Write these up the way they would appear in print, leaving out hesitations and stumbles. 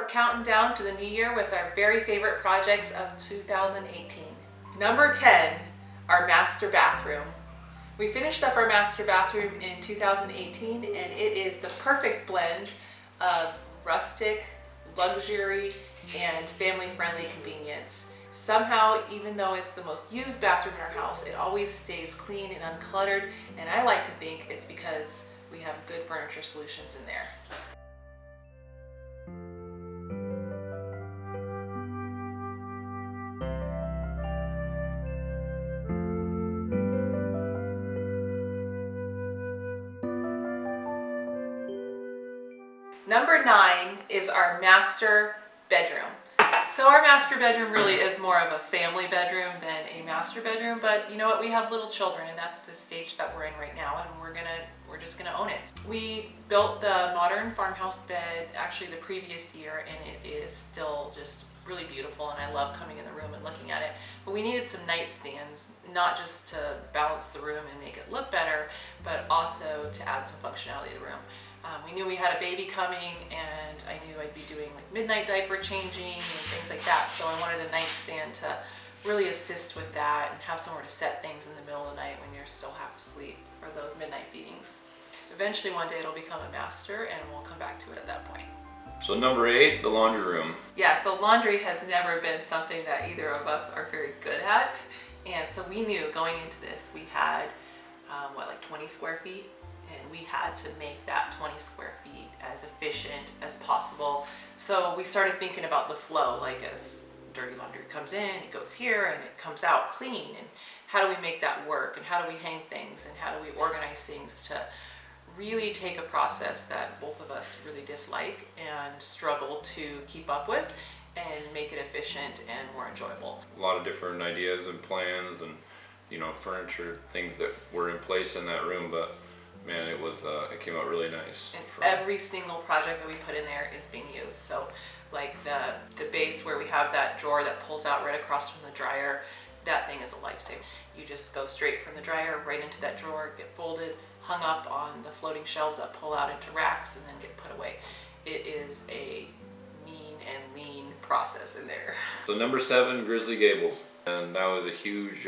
we're counting down to the new year with our very favorite projects of 2018. Number 10, our master bathroom. We finished up our master bathroom in 2018, and it is the perfect blend of rustic, luxury, and family-friendly convenience. Somehow, even though it's the most used bathroom in our house, it always stays clean and uncluttered, and I like to think it's because we have good furniture solutions in there. Number 9 is our master bedroom. So our master bedroom really is more of a family bedroom than a master bedroom, but you know what, we have little children and that's the stage that we're in right now, and we're just gonna own it. We built the modern farmhouse bed actually the previous year, and it is still just really beautiful, and I love coming in the room and looking at it. But we needed some nightstands, not just to balance the room and make it look better, but also to add some functionality to the room. We knew we had a baby coming, and I knew I'd be doing like midnight diaper changing and things like that, so I wanted a nightstand to really assist with that and have somewhere to set things in the middle of the night when you're still half asleep for those midnight feedings. Eventually one day it'll become a master, and we'll come back to it at that point. So number 8, the laundry room. Yeah, so laundry has never been something that either of us are very good at, and so we knew going into this we had like 20 square feet, and we had to make that 20 square feet as efficient as possible. So we started thinking about the flow, like as dirty laundry comes in, it goes here and it comes out clean, and how do we make that work, and how do we hang things, and how do we organize things to really take a process that both of us really dislike and struggle to keep up with and make it efficient and more enjoyable. A lot of different ideas and plans and, you know, furniture, things that were in place in that room, but man, it came out really nice. And every single project that we put in there is being used. So like the base where we have that drawer that pulls out right across from the dryer, that thing is a lifesaver. You just go straight from the dryer right into that drawer, get folded, hung up on the floating shelves that pull out into racks, and then get put away. It is a mean and lean process in there. So number 7, Grizzly Gables. And that was a huge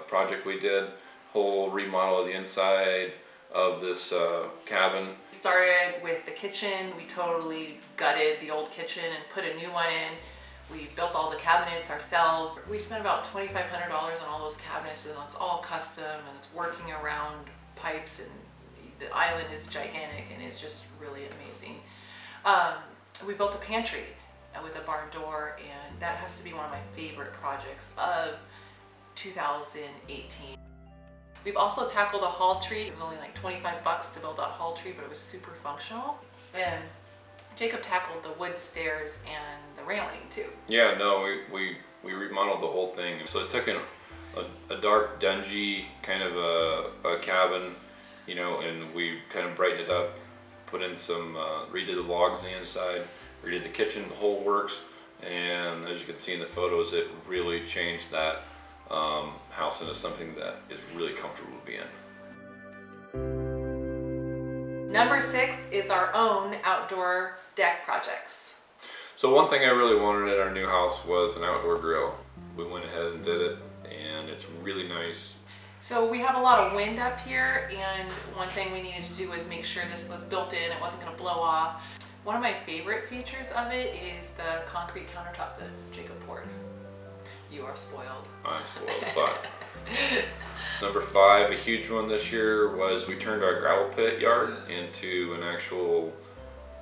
project we did. Whole remodel of the inside of this cabin. We started with the kitchen. We totally gutted the old kitchen and put a new one in. We built all the cabinets ourselves. We spent about $2,500 on all those cabinets, and it's all custom, and it's working around pipes, and the island is gigantic, and it's just really amazing. We built a pantry with a barn door, and that has to be one of my favorite projects of 2018. We've also tackled a hall tree. It was only like 25 bucks to build that hall tree, but it was super functional. And Jacob tackled the wood stairs and the railing too. Yeah, no, we remodeled the whole thing. So it took a dark, dingy kind of a cabin, you know, and we kind of brightened it up, put in some, redid the logs on the inside, redid the kitchen, the whole works. And as you can see in the photos, it really changed that house into something that is really comfortable to be in. Number 6 is our own outdoor deck projects. So one thing I really wanted in our new house was an outdoor grill. We went ahead and did it, and it's really nice. So we have a lot of wind up here, and one thing we needed to do was make sure this was built in, it wasn't going to blow off. One of my favorite features of it is the concrete countertop that Jacob poured. You are spoiled. I'm spoiled, but. Number 5, a huge one this year, was we turned our gravel pit yard into an actual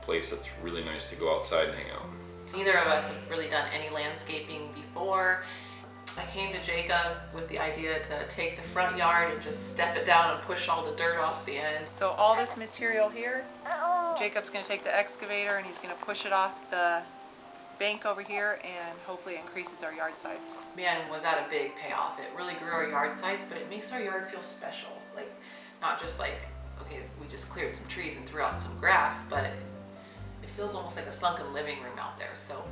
place that's really nice to go outside and hang out. Neither of us have really done any landscaping before. I came to Jacob with the idea to take the front yard and just step it down and push all the dirt off the end. So all this material here, Jacob's going to take the excavator and he's going to push it off the bank over here, and hopefully increases our yard size. Man, was that a big payoff. It really grew our yard size, but it makes our yard feel special. Like, not just like, okay, we just cleared some trees and threw out some grass, but it feels almost like a sunken living room out there. So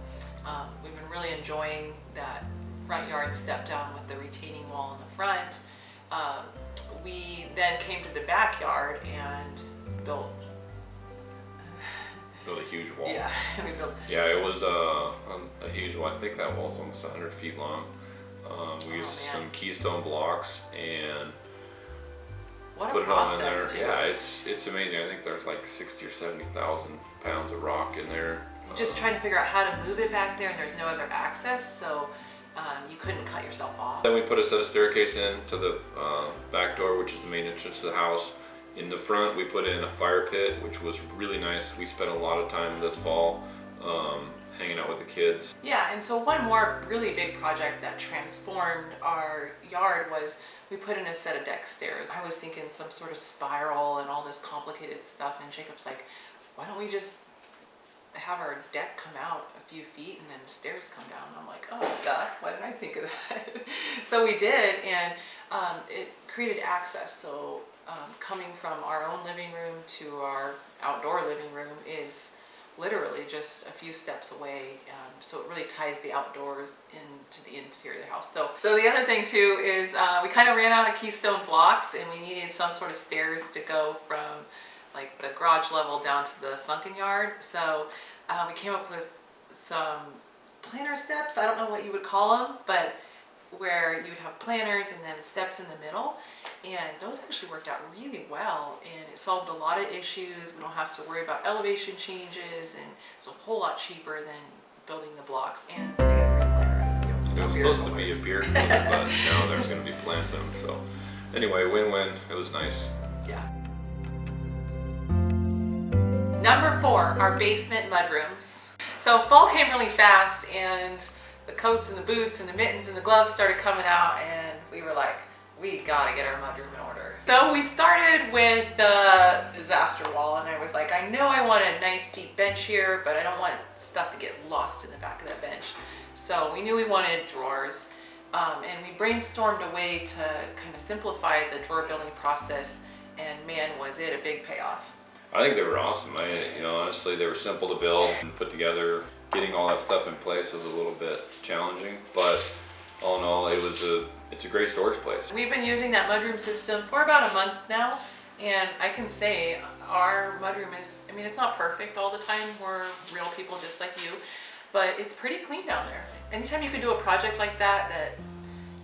we've been really enjoying that front yard step down with the retaining wall in the front. We then came to the backyard and built built a huge wall. Yeah, we built. Yeah, it was a huge wall. I think that wall's almost 100 feet long. We used some keystone blocks and What a put it on in there. process, too. Yeah, it's amazing. I think there's like 60 or 70,000 pounds of rock in there. Just trying to figure out how to move it back there, and there's no other access, so you couldn't cut yourself off. Then we put a set of staircase in to the back door, which is the main entrance to the house. In the front, we put in a fire pit, which was really nice. We spent a lot of time this fall hanging out with the kids. Yeah, and so one more really big project that transformed our yard was we put in a set of deck stairs. I was thinking some sort of spiral and all this complicated stuff, and Jacob's like, why don't we just have our deck come out a few feet and then the stairs come down? And I'm like, oh, duh, why didn't I think of that? So we did, and it created access. So coming from our own living room to our outdoor living room is literally just a few steps away, so it really ties the outdoors into the interior of the house. So the other thing too is we kind of ran out of keystone blocks, and we needed some sort of stairs to go from like the garage level down to the sunken yard. So we came up with some planter steps. I don't know what you would call them, but where you would have planters and then steps in the middle, and those actually worked out really well, and it solved a lot of issues. We don't have to worry about elevation changes, and it's a whole lot cheaper than building the blocks and putting a planter. It was supposed to be a beer cooler, but now there's going to be plants in them. So anyway, win-win. It was nice. Yeah. Number 4, our basement mudrooms. So fall came really fast, and the coats and the boots and the mittens and the gloves started coming out, and we were like, we gotta get our mudroom in order. So we started with the disaster wall, and I was like, I know I want a nice deep bench here, but I don't want stuff to get lost in the back of that bench. So we knew we wanted drawers, and we brainstormed a way to kind of simplify the drawer building process, and man, was it a big payoff. I think they were awesome. Honestly, they were simple to build and put together. Getting all that stuff in place was a little bit challenging, but all in all, it's a great storage place. We've been using that mudroom system for about a month now, and I can say our mudroom is, it's not perfect all the time. We're real people just like you, but it's pretty clean down there. Anytime you can do a project like that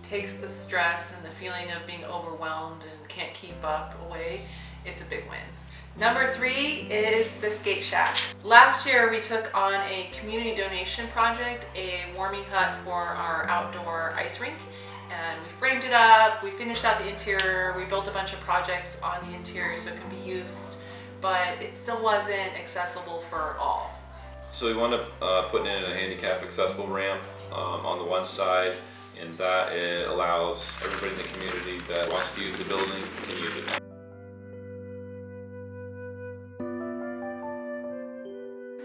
takes the stress and the feeling of being overwhelmed and can't keep up away, it's a big win. Number 3 is the skate shack. Last year we took on a community donation project, a warming hut for our outdoor ice rink, and we framed it up, we finished out the interior, we built a bunch of projects on the interior so it can be used, but it still wasn't accessible for all. So we wound up putting in a handicap accessible ramp on the one side, and that allows everybody in the community that wants to use the building can use it.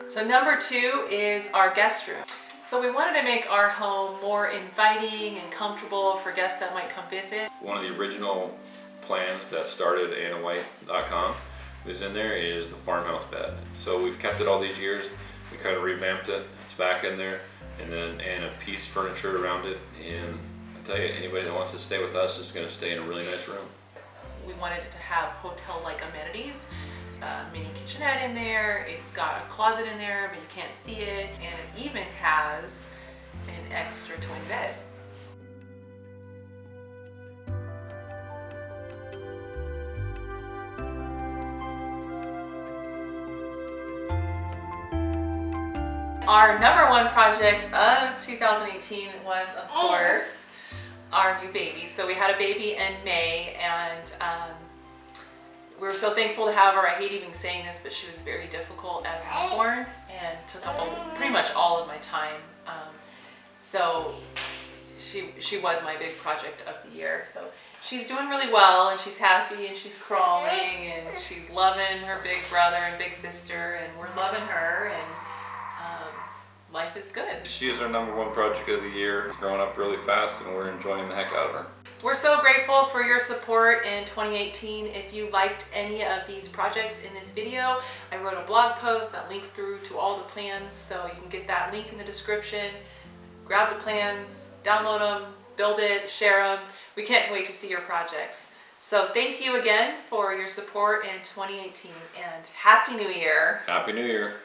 So number 2 is our guest room. So we wanted to make our home more inviting and comfortable for guests that might come visit. One of the original plans that started AnnaWhite.com is in there is the farmhouse bed. So we've kept it all these years. We kind of revamped it. It's back in there, and then Anna pieced furniture around it. And I tell you, anybody that wants to stay with us is going to stay in a really nice room. We wanted it to have hotel-like amenities. A mini kitchenette in there, it's got a closet in there but you can't see it, and it even has an extra twin bed. Our number 1 project of 2018 was, of course, our new baby. So we had a baby in May, and we were so thankful to have her. I hate even saying this, but she was very difficult as a newborn and took up pretty much all of my time. So she was my big project of the year. So she's doing really well, and she's happy, and she's crawling, and she's loving her big brother and big sister, and we're loving her, and life is good. She is our number 1 project of the year. She's growing up really fast, and we're enjoying the heck out of her. We're so grateful for your support in 2018. If you liked any of these projects in this video, I wrote a blog post that links through to all the plans, so you can get that link in the description. Grab the plans, download them, build it, share them. We can't wait to see your projects. So thank you again for your support in 2018, and Happy New Year! Happy New Year!